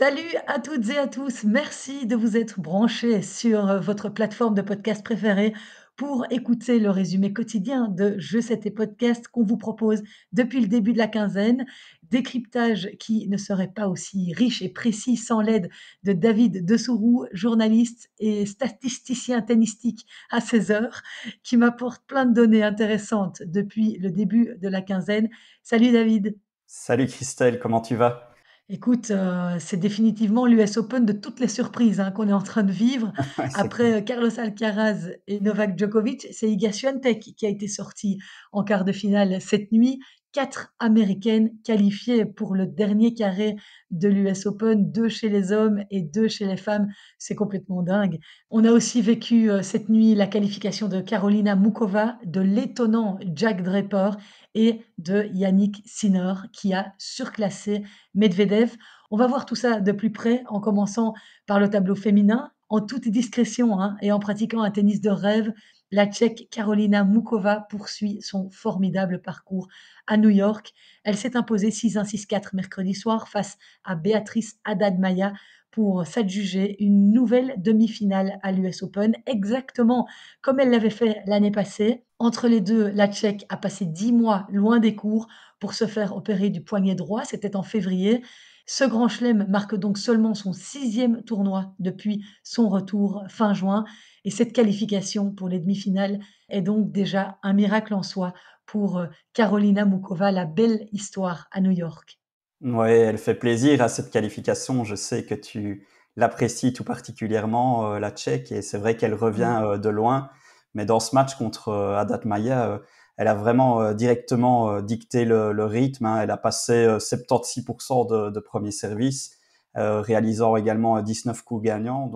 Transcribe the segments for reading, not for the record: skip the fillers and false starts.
Salut à toutes et à tous, merci de vous être branchés sur votre plateforme de podcast préférée pour écouter le résumé quotidien de Je sais tes podcasts qu'on vous propose depuis le début de la quinzaine. Décryptage qui ne serait pas aussi riche et précis sans l'aide de David Dessouroux, journaliste et statisticien tennistique à 16 heures, qui m'apporte plein de données intéressantes depuis le début de la quinzaine. Salut David. Salut Christelle, comment tu vas? Écoute, c'est définitivement l'US Open de toutes les surprises, hein, qu'on est en train de vivre. Ouais, c'est clair. Après, Carlos Alcaraz et Novak Djokovic, c'est Iga Swiatek qui a été sortie en quart de finale cette nuit. 4 Américaines qualifiées pour le dernier carré de l'US Open, 2 chez les hommes et 2 chez les femmes. C'est complètement dingue. On a aussi vécu, cette nuit la qualification de Karolina Muchova, de l'étonnant Jack Draper et de Yannick Sinner qui a surclassé Medvedev. On va voir tout ça de plus près en commençant par le tableau féminin. En toute discrétion, hein, et en pratiquant un tennis de rêve, la Tchèque Karolina Muchova poursuit son formidable parcours à New York. Elle s'est imposée 6-1, 6-4 mercredi soir face à Beatrice Haddad-Maia pour s'adjuger une nouvelle demi-finale à l'US Open, exactement comme elle l'avait fait l'année passée. Entre les deux, la Tchèque a passé 10 mois loin des cours pour se faire opérer du poignet droit. C'était en février. Ce grand chelem marque donc seulement son 6e tournoi depuis son retour fin juin. Et cette qualification pour les demi-finales est donc déjà un miracle en soi pour Karolina Muchova, la belle histoire à New York. Ouais, elle fait plaisir à cette qualification. Je sais que tu l'apprécies tout particulièrement, la Tchèque, et c'est vrai qu'elle revient Oui. de loin. Mais dans ce match contre Haddad Maia, elle a vraiment directement dicté le rythme, hein. Elle a passé 76% de premier service, réalisant également 19 coups gagnants.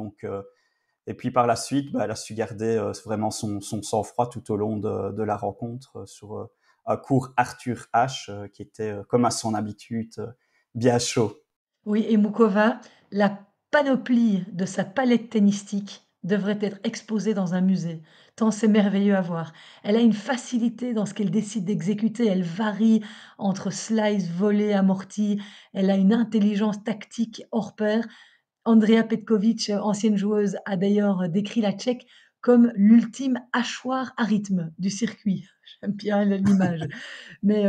Et puis par la suite, bah, elle a su garder vraiment son sang-froid tout au long de la rencontre sur un court Arthur H qui était, comme à son habitude, bien chaud. Oui, et Mukova, la panoplie de sa palette tennistique devrait être exposée dans un musée, tant c'est merveilleux à voir. Elle a une facilité dans ce qu'elle décide d'exécuter, elle varie entre slice, volée, amorti, elle a une intelligence tactique hors pair. Andrea Petkovic, ancienne joueuse, a d'ailleurs décrit la Tchèque comme l'ultime hachoir à rythme du circuit. J'aime bien l'image. Mais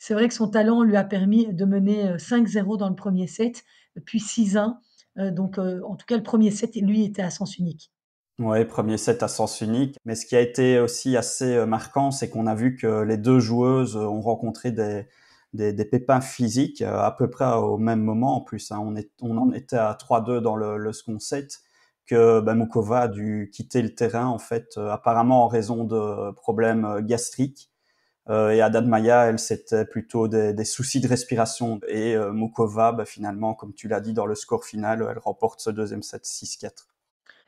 c'est vrai que son talent lui a permis de mener 5-0 dans le premier set, puis 6-1. Donc en tout cas, le premier set, lui, était à sens unique. Ouais, premier set à sens unique. Mais ce qui a été aussi assez marquant, c'est qu'on a vu que les deux joueuses ont rencontré des pépins physiques à peu près au même moment en plus, hein. On en était à 3-2 dans le second set, que bah, Mukova a dû quitter le terrain en fait, apparemment en raison de problèmes gastriques. Et Haddad Maia, elle, c'était plutôt des soucis de respiration. Et Mukova, bah, finalement, comme tu l'as dit dans le score final, elle remporte ce deuxième set 6-4.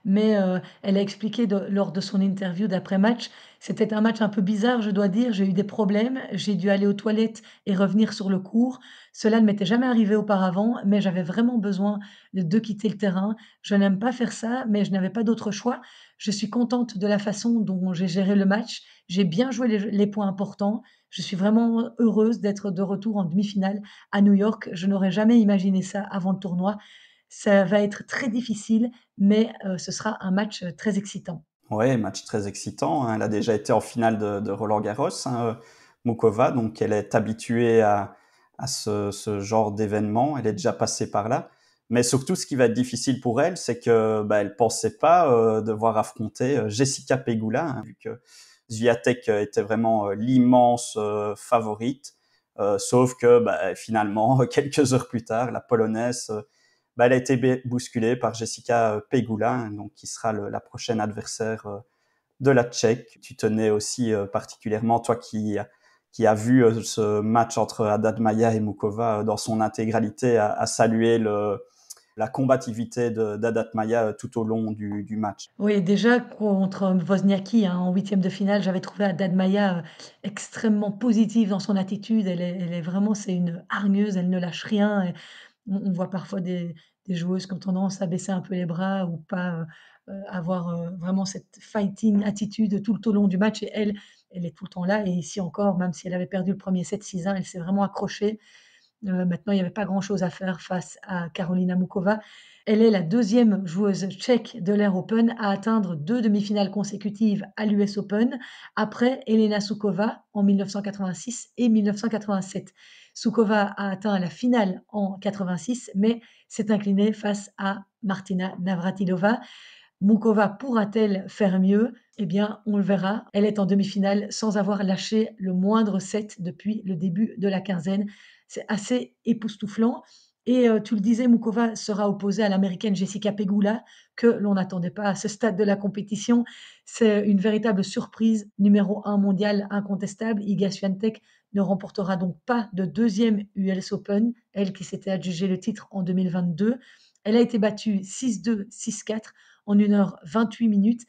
Mais elle a expliqué lors de son interview d'après-match, c'était un match un peu bizarre, je dois dire. J'ai eu des problèmes, j'ai dû aller aux toilettes et revenir sur le court. Cela ne m'était jamais arrivé auparavant, mais j'avais vraiment besoin de quitter le terrain. Je n'aime pas faire ça, mais je n'avais pas d'autre choix. Je suis contente de la façon dont j'ai géré le match. J'ai bien joué les points importants. Je suis vraiment heureuse d'être de retour en demi-finale à New York. Je n'aurais jamais imaginé ça avant le tournoi. Ça va être très difficile, mais ce sera un match, très excitant. Ouais, match très excitant, hein. Elle a déjà été en finale de Roland-Garros, hein, Mukova, donc elle est habituée à ce genre d'événement. Elle est déjà passée par là. Mais surtout, ce qui va être difficile pour elle, c'est que bah, elle pensait pas devoir affronter Jessica Pegula, hein, vu que Swiatek était vraiment l'immense favorite. Sauf que bah, finalement, quelques heures plus tard, la Polonaise bah, elle a été bousculée par Jessica Pegula, hein, donc qui sera la prochaine adversaire de la Tchèque. Tu tenais aussi particulièrement, toi qui a vu ce match entre Haddad Maia et Mukova dans son intégralité, à saluer la combativité d'Haddad Maia tout au long du match. Oui, déjà contre Wozniacki, hein, en huitième de finale, j'avais trouvé Haddad Maia, extrêmement positive dans son attitude. Elle est vraiment c'est une hargneuse, elle ne lâche rien et on voit parfois des joueuses qui ont tendance à baisser un peu les bras ou pas, avoir, vraiment cette fighting attitude tout le long du match et elle est tout le temps là et ici encore, même si elle avait perdu le premier set 6-1, elle s'est vraiment accrochée. Maintenant, il n'y avait pas grand-chose à faire face à Karolina Muchova. Elle est la deuxième joueuse tchèque de l'Air Open à atteindre 2 demi-finales consécutives à l'US Open, après Elena Suková en 1986 et 1987. Suková a atteint la finale en 86, mais s'est inclinée face à Martina Navratilova. Muchova pourra-t-elle faire mieux? Eh bien, on le verra. Elle est en demi-finale sans avoir lâché le moindre set depuis le début de la quinzaine. C'est assez époustouflant. Et tu le disais, Muchova sera opposée à l'américaine Jessica Pegula, que l'on n'attendait pas à ce stade de la compétition. C'est une véritable surprise. Numéro 1 mondial incontestable, Iga Swiatek ne remportera donc pas de deuxième US Open, elle qui s'était adjugée le titre en 2022. Elle a été battue 6-2, 6-4 en 1h28 minutes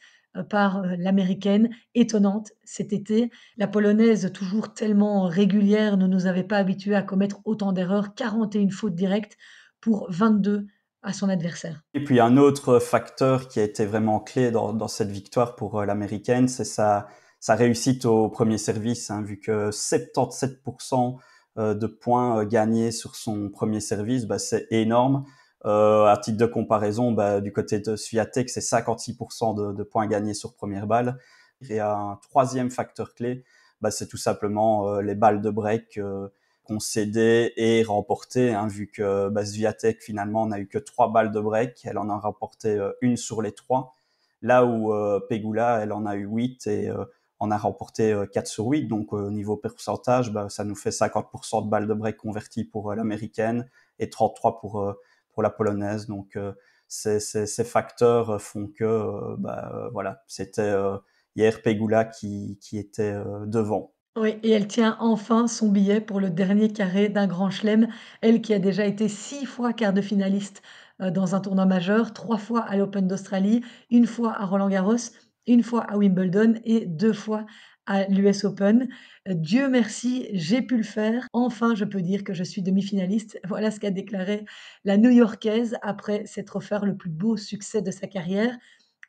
par l'américaine, étonnante cet été. La polonaise, toujours tellement régulière, ne nous avait pas habitués à commettre autant d'erreurs. 41 fautes directes pour 22 à son adversaire. Et puis un autre facteur qui a été vraiment clé dans cette victoire pour l'américaine, c'est sa réussite au premier service, hein, vu que 77% de points gagnés sur son premier service, bah, c'est énorme. À titre de comparaison, bah, du côté de Swiatek, c'est 56% de points gagnés sur première balle. Et un troisième facteur clé, bah, c'est tout simplement les balles de break concédées et remportées, hein, vu que bah, Swiatek finalement n'a eu que 3 balles de break, elle en a remporté une sur les 3, là où Pegula elle en a eu 8 et en a remporté 4 sur 8, donc au niveau pourcentage, bah, ça nous fait 50% de balles de break converties pour l'américaine et 33 pour la polonaise, donc ces facteurs font que voilà, c'était hier Pegula qui était devant. Oui, et elle tient enfin son billet pour le dernier carré d'un grand chelem. Elle qui a déjà été 6 fois quart de finaliste dans un tournoi majeur, 3 fois à l'Open d'Australie, une fois à Roland-Garros, une fois à Wimbledon et 2 fois à l'US Open. Dieu merci, j'ai pu le faire. Enfin, je peux dire que je suis demi-finaliste. Voilà ce qu'a déclaré la New-Yorkaise après s'être offert le plus beau succès de sa carrière.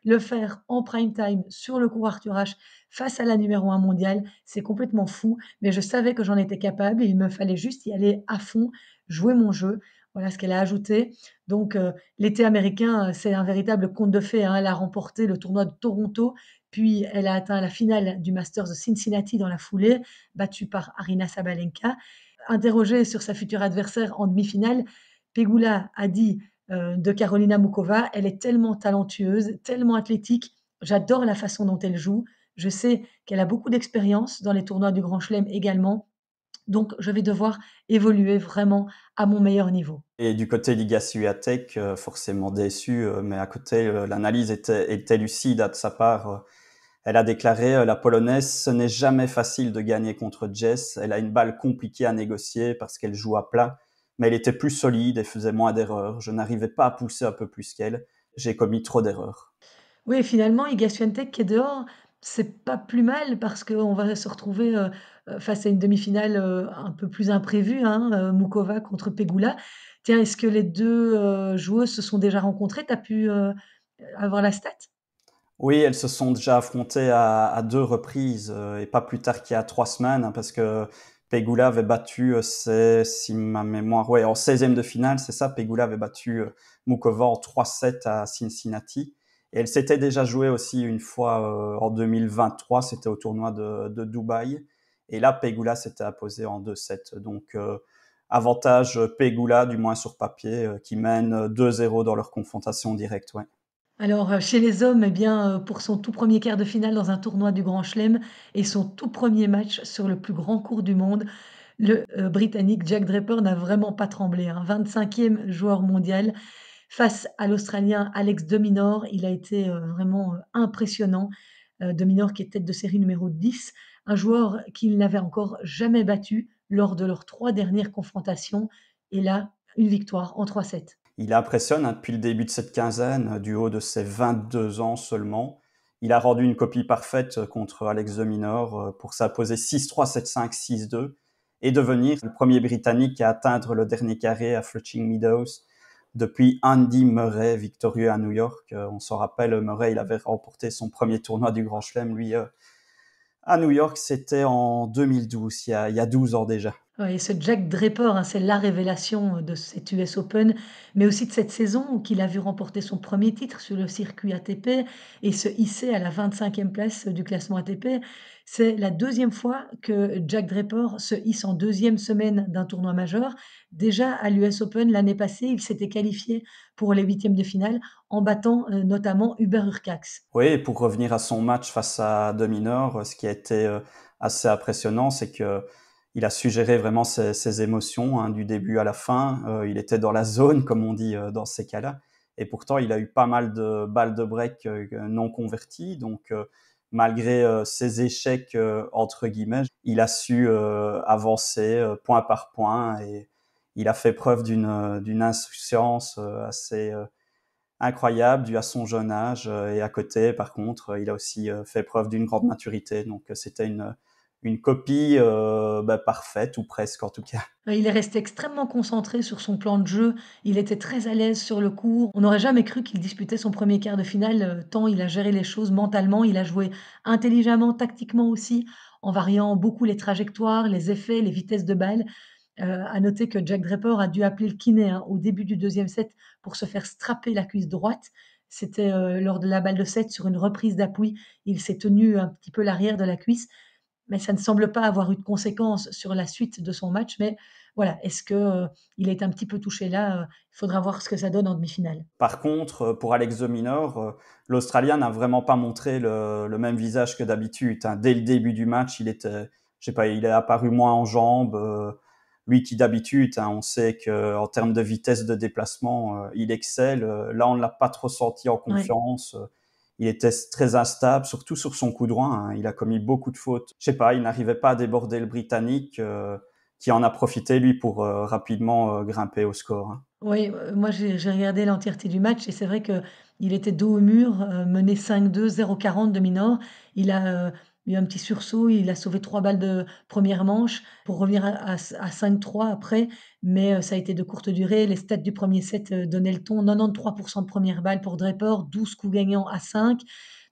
Le faire en prime time sur le cours Arthur Ashe face à la numéro 1 mondiale, c'est complètement fou, mais je savais que j'en étais capable et il me fallait juste y aller à fond, jouer mon jeu. Voilà ce qu'elle a ajouté. Donc, l'été américain, c'est un véritable conte de fées, hein. Elle a remporté le tournoi de Toronto, puis elle a atteint la finale du Masters de Cincinnati dans la foulée, battue par Aryna Sabalenka. Interrogée sur sa future adversaire en demi-finale, Pegula a dit de Karolina Muchova, elle est tellement talentueuse, tellement athlétique. J'adore la façon dont elle joue. Je sais qu'elle a beaucoup d'expérience dans les tournois du Grand Chelem également. Donc, je vais devoir évoluer vraiment à mon meilleur niveau. Et du côté d'Iga Swiatek, forcément déçu, mais à côté, l'analyse était lucide de sa part. Elle a déclaré la polonaise, ce n'est jamais facile de gagner contre Jess. Elle a une balle compliquée à négocier parce qu'elle joue à plat, mais elle était plus solide et faisait moins d'erreurs. Je n'arrivais pas à pousser un peu plus qu'elle. J'ai commis trop d'erreurs. Oui, finalement, Iga Swiatek qui est dehors, c'est pas plus mal parce qu'on va se retrouver, face à une demi-finale, un peu plus imprévue, hein, Muchova contre Pegula. Tiens, est-ce que les 2 joueuses se sont déjà rencontrées? Tu as pu, avoir la stat? Oui, elles se sont déjà affrontées à 2 reprises et pas plus tard qu'il y a 3 semaines, hein, parce que Pegula avait battu, si ma mémoire, ouais, en 16e de finale, c'est ça, Pegula avait battu Muchova en 3-7 à Cincinnati. Et elle s'était déjà jouée aussi une fois en 2023, c'était au tournoi de Dubaï. Et là, Pegula s'était imposée en 2-7. Donc, avantage Pegula, du moins sur papier, qui mène 2-0 dans leur confrontation directe, ouais. Alors, chez les hommes, eh bien, pour son tout premier quart de finale dans un tournoi du Grand Chelem et son tout premier match sur le plus grand cours du monde, le, Britannique Jack Draper n'a vraiment pas tremblé, hein. 25e joueur mondial face à l'Australien Alex de Minaur. Il a été, vraiment, impressionnant. De Minaur qui est tête de série numéro 10, un joueur qu'il n'avait encore jamais battu lors de leurs 3 dernières confrontations et là, une victoire en 3-7. Il impressionne, hein, depuis le début de cette quinzaine, du haut de ses 22 ans seulement. Il a rendu une copie parfaite contre Alex de Minaur pour s'imposer 6-3, 7-5, 6-2 et devenir le premier Britannique à atteindre le dernier carré à Flushing Meadows depuis Andy Murray, victorieux à New York. On s'en rappelle, Murray, il avait remporté son premier tournoi du Grand Chelem, lui, à New York, c'était en 2012, il y a 12 ans déjà. Ouais, et ce Jack Draper, hein, c'est la révélation de cet US Open, mais aussi de cette saison qu'il a vu remporter son premier titre sur le circuit ATP et se hisser à la 25e place du classement ATP. C'est la deuxième fois que Jack Draper se hisse en deuxième semaine d'un tournoi majeur. Déjà à l'US Open l'année passée, il s'était qualifié pour les huitièmes de finale en battant notamment Hubert Hurkacz. Oui, et pour revenir à son match face à Dominor, ce qui a été assez impressionnant, c'est que il a su gérer vraiment ses émotions hein, du début à la fin. Il était dans la zone, comme on dit dans ces cas-là. Et pourtant, il a eu pas mal de balles de break non converties. Donc, malgré ses échecs, entre guillemets, il a su avancer point par point. Et il a fait preuve d'une insouciance assez incroyable dû à son jeune âge et à côté, par contre, il a aussi fait preuve d'une grande maturité. Donc, c'était une copie parfaite, ou presque en tout cas. Il est resté extrêmement concentré sur son plan de jeu. Il était très à l'aise sur le court. On n'aurait jamais cru qu'il disputait son premier quart de finale, tant il a géré les choses mentalement. Il a joué intelligemment, tactiquement aussi, en variant beaucoup les trajectoires, les effets, les vitesses de balle. À noter que Jack Draper a dû appeler le kiné, hein, au début du deuxième set pour se faire strapper la cuisse droite. C'était, lors de la balle de 7 sur une reprise d'appui. Il s'est tenu un petit peu l'arrière de la cuisse, mais ça ne semble pas avoir eu de conséquences sur la suite de son match. Mais voilà, est-ce que, il a été un petit peu touché là? Il faudra voir ce que ça donne en demi-finale. Par contre, pour Alex de Minaur, l'Australien n'a vraiment pas montré le même visage que d'habitude. Hein. Dès le début du match, il était, je sais pas, il est apparu moins en jambes. Lui qui d'habitude, hein, on sait que en termes de vitesse de déplacement, il excelle. Là, on ne l'a pas trop senti en Ouais. confiance. Il était très instable, surtout sur son coup droit. Hein. Il a commis beaucoup de fautes. Je sais pas, il n'arrivait pas à déborder le Britannique, qui en a profité lui pour rapidement grimper au score. Hein. Oui, moi j'ai regardé l'entièreté du match et c'est vrai qu'il était dos au mur, mené 5-2, 0-40 de Minor. Il a, eu un petit sursaut, il a sauvé 3 balles de première manche pour revenir à 5-3 après, mais ça a été de courte durée. Les stats du premier set, donnaient le ton. 93 de premières balles pour Draper, 12 coups gagnants à 5.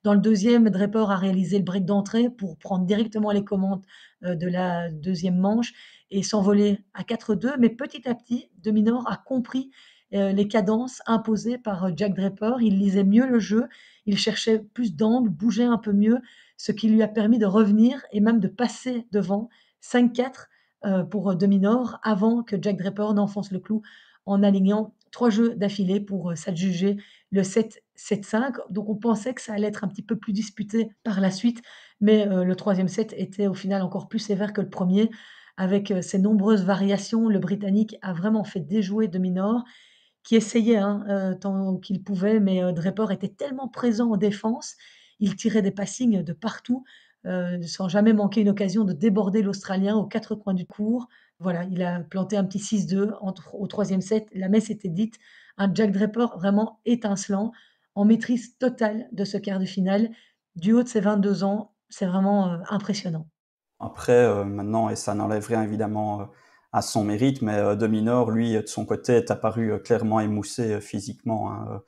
Dans le deuxième, Draper a réalisé le break d'entrée pour prendre directement les commandes, de la deuxième manche et s'envoler à 4-2. Mais petit à petit, De Minaur a compris les cadences imposées par Jack Draper. Il lisait mieux le jeu, il cherchait plus d'angles, bougeait un peu mieux, ce qui lui a permis de revenir et même de passer devant 5-4 pour De Minaur avant que Jack Draper n'enfonce le clou en alignant 3 jeux d'affilée pour s'adjuger le 7-7-5. Donc on pensait que ça allait être un petit peu plus disputé par la suite, mais le troisième set était au final encore plus sévère que le premier. Avec, ses nombreuses variations, le Britannique a vraiment fait déjouer De Minaur, qui essayait, hein, tant qu'il pouvait, mais Draper était tellement présent en défense, il tirait des passings de partout, sans jamais manquer une occasion de déborder l'Australien aux 4 coins du court. Voilà, il a planté un petit 6-2 entre au troisième set, la messe était dite. Un Jack Draper vraiment étincelant, en maîtrise totale de ce quart de finale. Du haut de ses 22 ans, c'est vraiment, impressionnant. Après, maintenant, et ça n'enlève rien évidemment à son mérite, mais De Minaur, lui, de son côté, est apparu clairement émoussé physiquement. Hein.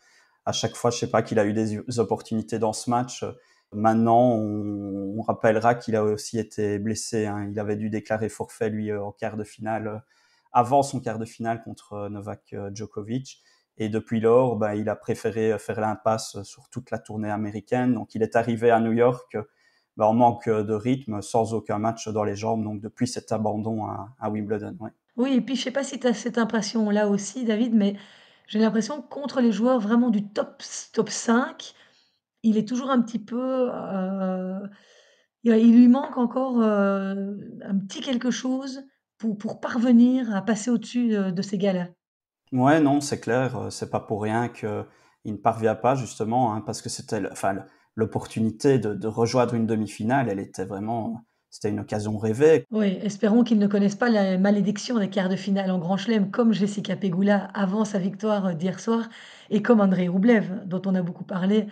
À chaque fois, je sais pas, qu'il a eu des opportunités dans ce match. Maintenant, on rappellera qu'il a aussi été blessé. Hein. Il avait dû déclarer forfait, lui, en quart de finale, avant son quart de finale contre Novak Djokovic. Et depuis lors, ben, il a préféré faire l'impasse sur toute la tournée américaine. Donc, il est arrivé à New York en manque de rythme, sans aucun match dans les jambes, donc depuis cet abandon à Wimbledon. Ouais. Oui et puis je sais pas si tu as cette impression-là aussi David, mais j'ai l'impression que contre les joueurs vraiment du top 5, il est toujours un petit peu, il lui manque encore, un petit quelque chose pour parvenir à passer au-dessus, de ces gars-là. Ouais, non, c'est clair, c'est pas pour rien qu'il ne parvient pas justement, hein, parce que c'était l'opportunité de rejoindre une demi-finale, elle était vraiment, c'était une occasion rêvée. Oui, espérons qu'ils ne connaissent pas la malédiction des quarts de finale en Grand Chelem comme Jessica Pegula avant sa victoire, d'hier soir et comme Andrei Roublev dont on a beaucoup parlé,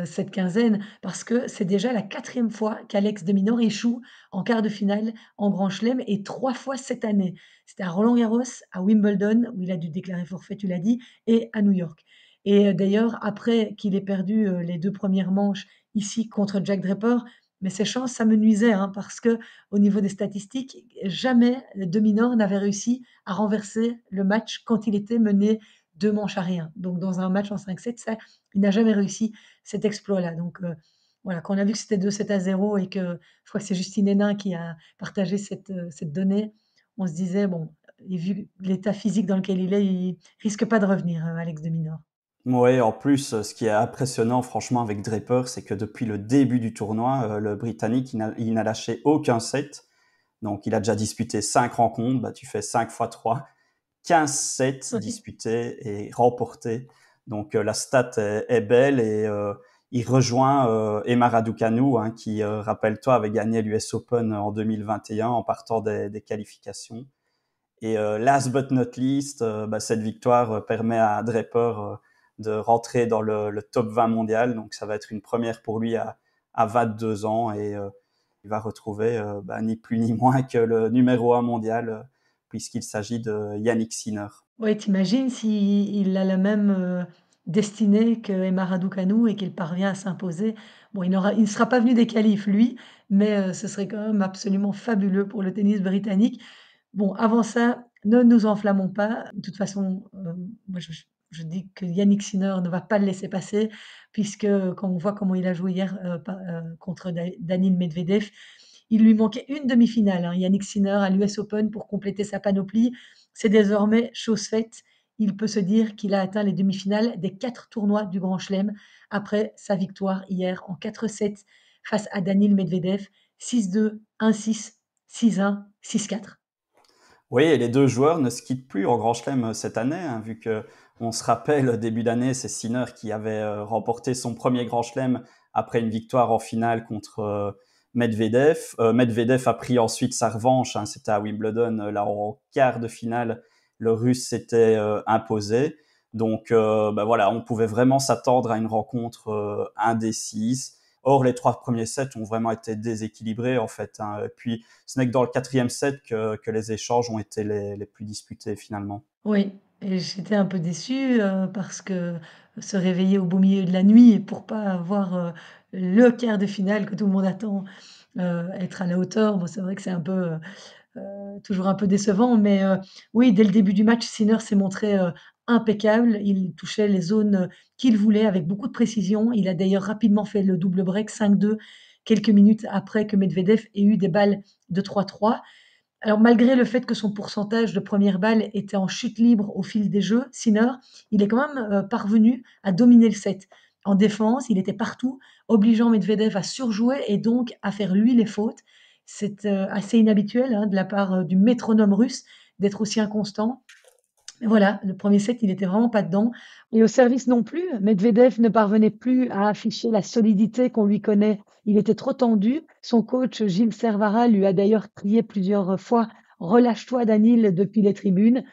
cette quinzaine parce que c'est déjà la quatrième fois qu'Alex de Minaur échoue en quart de finale en Grand Chelem et 3 fois cette année. C'était à Roland-Garros, à Wimbledon où il a dû déclarer forfait, tu l'as dit, et à New York. Et d'ailleurs après qu'il ait perdu, les 2 premières manches ici contre Jack Draper, Mais ses chances, ça me nuisait, hein, parce que au niveau des statistiques, jamais De Minaur n'avait réussi à renverser le match quand il était mené 2 manches à rien. Donc dans un match en 5-7, ça, il n'a jamais réussi cet exploit-là. Donc voilà, quand on a vu que c'était 2-7-0 et que je crois que c'est Justine Hénin qui a partagé cette donnée, on se disait, bon, et vu l'état physique dans lequel il est, il risque pas de revenir, Alex De Minaur. Ouais, en plus, ce qui est impressionnant, franchement, avec Draper, c'est que depuis le début du tournoi, le Britannique, il n'a lâché aucun set. Donc, il a déjà disputé 5 rencontres. Bah, tu fais 5 fois 3, 15 sets Oui. disputés et remportés. Donc, la stat est belle et il rejoint Emma Raducanu, hein, qui, rappelle-toi, avait gagné l'US Open en 2021 en partant des qualifications. Et last but not least, bah, cette victoire permet à Draper de rentrer dans le top 20 mondial. Donc ça va être une première pour lui à 22 ans et il va retrouver bah, ni plus ni moins que le numéro 1 mondial puisqu'il s'agit de Yannick Sinner. Ouais, t'imagines s'il a la même, destinée qu'Emma Raducanu et qu'il parvient à s'imposer. Bon, il ne sera pas venu des qualifs lui, mais ce serait quand même absolument fabuleux pour le tennis britannique. Bon, avant ça, ne nous enflammons pas. De toute façon, moi je dis que Yannick Sinner ne va pas le laisser passer puisque quand on voit comment il a joué hier, contre Danil Medvedev, il lui manquait une demi-finale, hein, Yannick Sinner à l'US Open pour compléter sa panoplie. C'est désormais chose faite. Il peut se dire qu'il a atteint les demi-finales des 4 tournois du Grand Chelem après sa victoire hier en 4-7 face à Danil Medvedev, 6-2, 1-6, 6-1, 6-4. Oui, et les deux joueurs ne se quittent plus en Grand Chelem cette année, hein, vu que on se rappelle, début d'année, c'est Sinner qui avait remporté son premier Grand Chelem après une victoire en finale contre Medvedev. Medvedev a pris ensuite sa revanche, hein, c'était à Wimbledon, là en quart de finale, le Russe s'était imposé. Donc bah voilà, on pouvait vraiment s'attendre à une rencontre indécise. Or, les 3 premiers sets ont vraiment été déséquilibrés, en fait, hein. Et puis, ce n'est que dans le 4e set que les échanges ont été les plus disputés, finalement. Oui, et j'étais un peu déçue, parce que se réveiller au beau milieu de la nuit pour pas avoir, le quart de finale que tout le monde attend, être à la hauteur, bon, c'est vrai que c'est un peu, toujours un peu décevant, mais oui, dès le début du match, Sinner s'est montré, impeccable. Il touchait les zones, qu'il voulait avec beaucoup de précision. Il a d'ailleurs rapidement fait le double break 5-2 quelques minutes après que Medvedev ait eu des balles de 3-3. Alors malgré le fait que son pourcentage de premières balles était en chute libre au fil des jeux, Sinner, il est quand même, parvenu à dominer le set. En défense, il était partout, obligeant Medvedev à surjouer et donc à faire lui les fautes. C'est, assez inhabituel, hein, de la part, du métronome russe d'être aussi inconstant. Mais voilà, le premier set, il était vraiment pas dedans et au service non plus, Medvedev ne parvenait plus à afficher la solidité qu'on lui connaît. Il était trop tendu. Son coach Gilles Servara lui a d'ailleurs crié plusieurs fois: «Relâche-toi Danil» depuis les tribunes.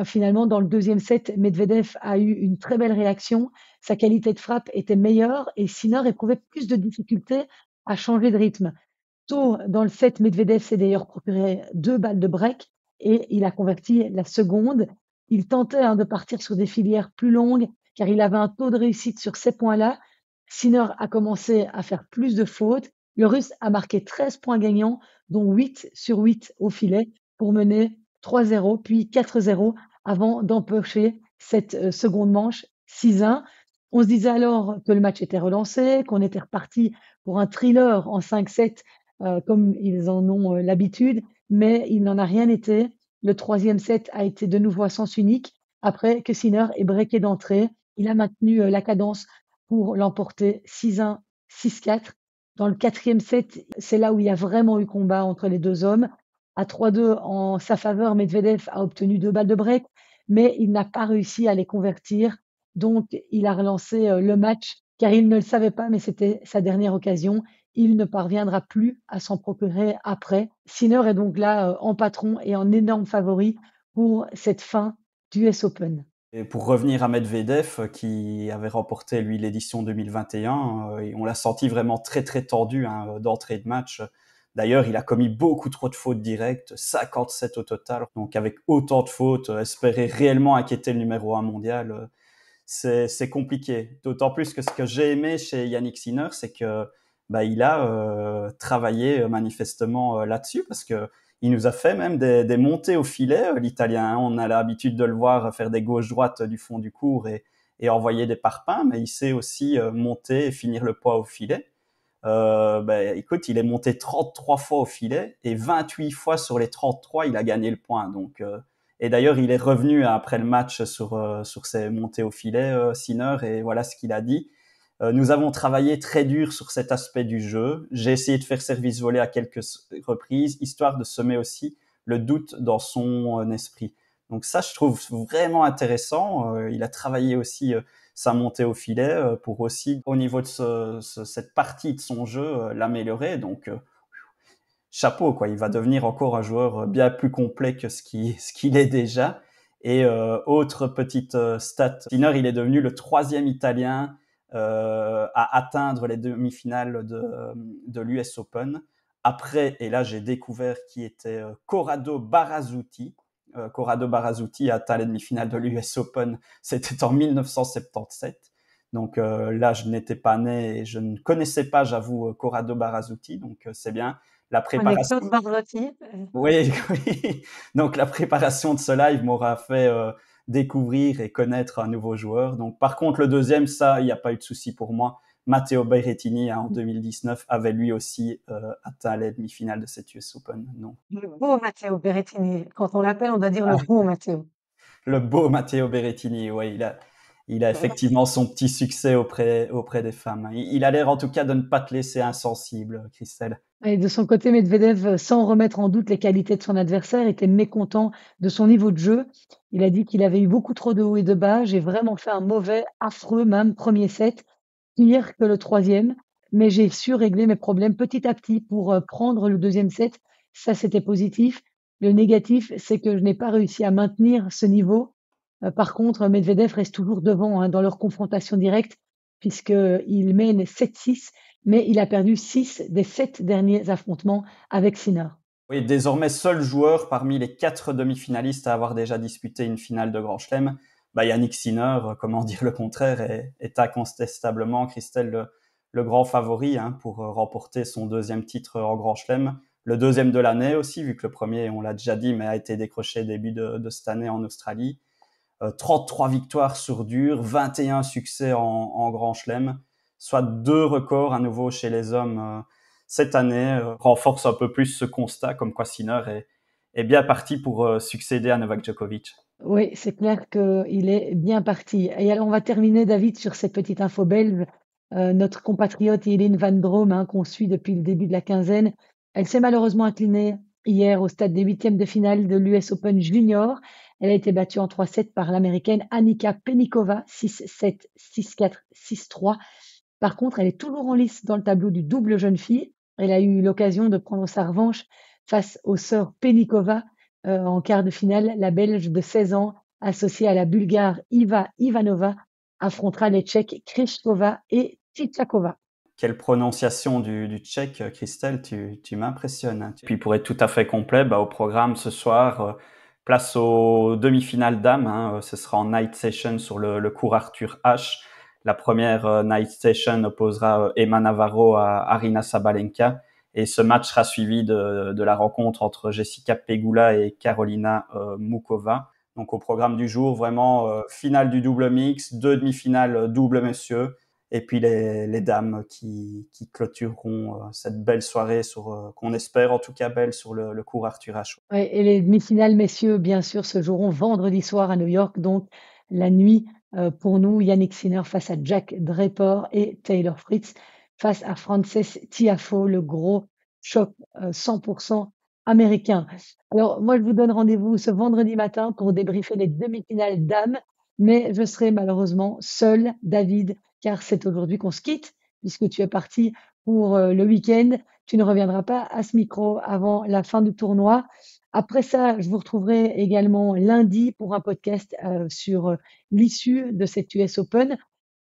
Finalement, dans le deuxième set, Medvedev a eu une très belle réaction. Sa qualité de frappe était meilleure et Sinner éprouvait plus de difficultés à changer de rythme. Tôt dans le set, Medvedev s'est d'ailleurs procuré 2 balles de break et il a converti la seconde. Il tentait, hein, de partir sur des filières plus longues car il avait un taux de réussite sur ces points-là. Sinner a commencé à faire plus de fautes. Le Russe a marqué 13 points gagnants, dont 8 sur 8 au filet pour mener 3-0 puis 4-0 avant d'empocher cette, seconde manche 6-1. On se disait alors que le match était relancé, qu'on était reparti pour un thriller en 5-7 comme ils en ont, l'habitude, mais il n'en a rien été. Le troisième set a été de nouveau à sens unique. Après que Sinner ait breaké d'entrée, il a maintenu, la cadence pour l'emporter 6-1, 6-4. Dans le quatrième set, c'est là où il y a vraiment eu combat entre les 2 hommes. À 3-2 en sa faveur, Medvedev a obtenu 2 balles de break, mais il n'a pas réussi à les convertir. Donc il a relancé, le match car il ne le savait pas, mais c'était sa dernière occasion. Il ne parviendra plus à s'en procurer après. Sinner est donc là, en patron et en énorme favori pour cette fin d'US Open. Et pour revenir à Medvedev, qui avait remporté, lui, l'édition 2021, et on l'a senti vraiment très, très tendu, hein, d'entrée de match. D'ailleurs, il a commis beaucoup trop de fautes directes, 57 au total. Donc, avec autant de fautes, espérer réellement inquiéter le numéro 1 mondial, c'est compliqué. D'autant plus que ce que j'ai aimé chez Yannick Sinner, c'est que bah, il a travaillé manifestement là-dessus parce que il nous a fait même des montées au filet, l'Italien. Hein. On a l'habitude de le voir faire des gauches-droites du fond du court et envoyer des parpaings, mais il sait aussi monter et finir le poids au filet. Écoute, il est monté 33 fois au filet et 28 fois sur les 33, il a gagné le point. Donc, et d'ailleurs, il est revenu après le match sur ses montées au filet, Sinner, et voilà ce qu'il a dit. Nous avons travaillé très dur sur cet aspect du jeu. J'ai essayé de faire service volé à quelques reprises, histoire de semer aussi le doute dans son esprit. Donc ça, je trouve vraiment intéressant. Il a travaillé aussi sa montée au filet pour aussi, au niveau de cette partie de son jeu, l'améliorer. Donc, chapeau, quoi. Il va devenir encore un joueur bien plus complet que ce qu'il est déjà. Et autre petite stat, Sinner, il est devenu le 3e Italien à atteindre les demi-finales de l'US Open. Après, et là j'ai découvert qui était Corrado Barazzuti. Corrado Barazzuti a atteint les demi-finales de l'US Open, c'était en 1977. Donc là, je n'étais pas né et je ne connaissais pas, j'avoue, Corrado Barazzuti. Donc c'est bien. La Je connais préparation, Claude Barzotti. oui, oui. Donc la préparation de ce live m'aura fait découvrir et connaître un nouveau joueur. Donc par contre le deuxième, ça, il n'y a pas eu de souci pour moi. Matteo Berrettini, hein, en 2019, avait lui aussi atteint les demi-finales de cette US Open. Non. Le beau Matteo Berrettini. Quand on l'appelle, on doit dire le beau Matteo. Le beau Matteo Berrettini, oui, il a effectivement son petit succès auprès des femmes. Il a l'air en tout cas de ne pas te laisser insensible, Christelle. Et de son côté, Medvedev, sans remettre en doute les qualités de son adversaire, était mécontent de son niveau de jeu. Il a dit qu'il avait eu beaucoup trop de hauts et de bas. J'ai vraiment fait un mauvais, affreux même premier set, pire que le troisième, mais j'ai su régler mes problèmes petit à petit pour prendre le deuxième set. Ça, c'était positif. Le négatif, c'est que je n'ai pas réussi à maintenir ce niveau. Par contre, Medvedev reste toujours devant hein, dans leur confrontation directe, puisqu'il mène 7-6, mais il a perdu 6 des 7 derniers affrontements avec Sinner. Oui, désormais seul joueur parmi les 4 demi-finalistes à avoir déjà disputé une finale de Grand Chelem. Bah, Yannick Sinner, comment dire le contraire, est incontestablement, Christelle, le grand favori hein, pour remporter son deuxième titre en Grand Chelem. Le deuxième de l'année aussi, vu que le premier, on l'a déjà dit, mais a été décroché début de cette année en Australie. 33 victoires sur dur, 21 succès en Grand Chelem, soit 2 records à nouveau chez les hommes cette année, renforce un peu plus ce constat comme quoi Sinner est bien parti pour succéder à Novak Djokovic. Oui, c'est clair qu'il est bien parti. Et alors, on va terminer, David, sur cette petite info belge. Notre compatriote Eline Van Drome, hein, qu'on suit depuis le début de la quinzaine, elle s'est malheureusement inclinée hier au stade des huitièmes de finale de l'US Open Junior. Elle a été battue en 3-7 par l'américaine Annika Penikova, 6-7, 6-4, 6-3. Par contre, elle est toujours en lice dans le tableau du double jeune fille. Elle a eu l'occasion de prendre sa revanche face aux sœurs Penikova en quart de finale. La Belge de 16 ans, associée à la Bulgare Iva Ivanova, affrontera les Tchèques Krychkova et Tchitchakova. Quelle prononciation du tchèque, Christelle, tu m'impressionnes. Hein. Puis pour être tout à fait complet, bah, au programme ce soir, place aux demi-finales dames. Hein, ce sera en night session sur le court Arthur H. La première night session opposera Emma Navarro à Arina Sabalenka. Et ce match sera suivi de la rencontre entre Jessica Pegula et Carolina Mukova. Donc au programme du jour, vraiment finale du double mix, 2 demi-finales double messieurs. Et puis les dames qui clôtureront cette belle soirée qu'on espère en tout cas belle sur le court Arthur Ashe. Ouais, et les demi-finales, messieurs, bien sûr, se joueront vendredi soir à New York, donc la nuit pour nous, Yannick Sinner face à Jack Draper et Taylor Fritz face à Frances Tiafoe, le gros choc 100% américain. Alors, moi, je vous donne rendez-vous ce vendredi matin pour débriefer les demi-finales dames, mais je serai malheureusement seul, David, car c'est aujourd'hui qu'on se quitte, puisque tu es parti pour le week-end. Tu ne reviendras pas à ce micro avant la fin du tournoi. Après ça, je vous retrouverai également lundi pour un podcast sur l'issue de cette US Open.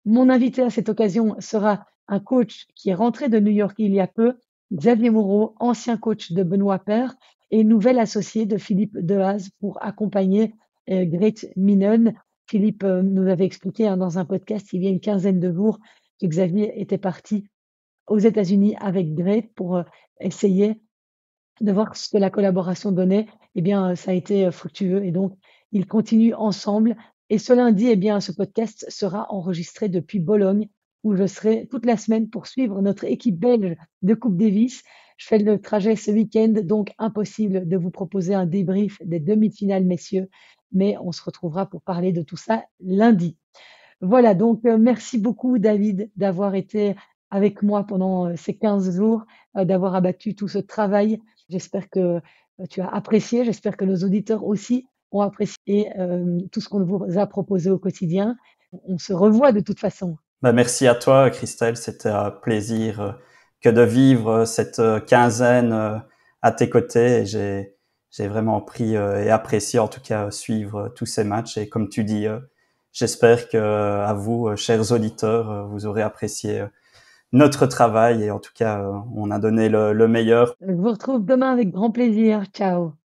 Mon invité à cette occasion sera un coach qui est rentré de New York il y a peu, Xavier Moreau, ancien coach de Benoît Paire et nouvel associé de Philippe Dehaze pour accompagner Grete Minen. Philippe nous avait expliqué hein, dans un podcast il y a une quinzaine de jours que Xavier était parti aux États-Unis avec Grete pour, essayer de voir ce que la collaboration donnait. Eh bien, ça a été, fructueux et donc ils continuent ensemble et ce lundi, eh bien, ce podcast sera enregistré depuis Bologne où je serai toute la semaine pour suivre notre équipe belge de Coupe Davis. Je fais le trajet ce week-end, donc impossible de vous proposer un débrief des demi-finales, messieurs, mais on se retrouvera pour parler de tout ça lundi. Voilà, donc merci beaucoup David d'avoir été avec moi pendant, ces 15 jours, d'avoir abattu tout ce travail. J'espère que, tu as apprécié, j'espère que nos auditeurs aussi ont apprécié, tout ce qu'on vous a proposé au quotidien. On se revoit de toute façon. Bah, merci à toi, Christelle. C'était un plaisir que de vivre cette quinzaine à tes côtés. Et j'ai vraiment pris et apprécié, en tout cas, suivre tous ces matchs. Et comme tu dis, j'espère que à vous, chers auditeurs, vous aurez apprécié notre travail. Et en tout cas, on a donné le meilleur. Je vous retrouve demain avec grand plaisir. Ciao.